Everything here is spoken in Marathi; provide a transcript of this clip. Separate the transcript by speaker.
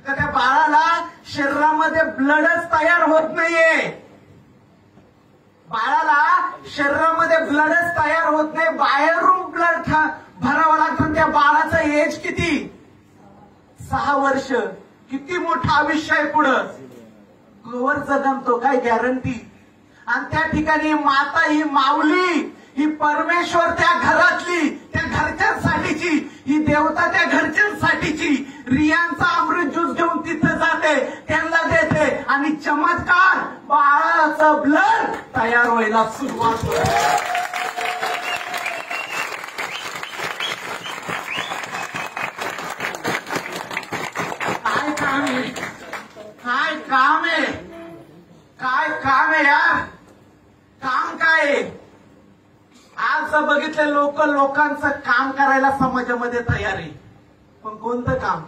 Speaker 1: का त्या बाळाला शरीरामध्ये ब्लडच तयार होत नाहीये. बाळाला शरीरामध्ये ब्लडच तयार होत नाही, बाहेरून ब्लड भरावं लागतं. त्या बाळाचं एज किती? 6 वर्ष. किती मोठं आयुष्य आहे पुढं. कवर जगमतो काय गॅरंटी. आणि त्या ठिकाणी माता ही माऊली, ही परमेश्वर त्या घरातली, त्या घरच्यांसाठीची, ही देवता त्या घरच्यांसाठीची रियांचा अमृत ज्यूस घेऊन तिथं जाते, त्यांना देते आणि चमत्कार बाळाचं ब्लड तयार व्हायला सुरुवात होते. काय काम आहे, काय काम आहे, काय काम आहे यार. काम काय आहे? आज बघितलं लोकांचं काम करायला समाजामध्ये तयार आहे, पण कोणतं काम?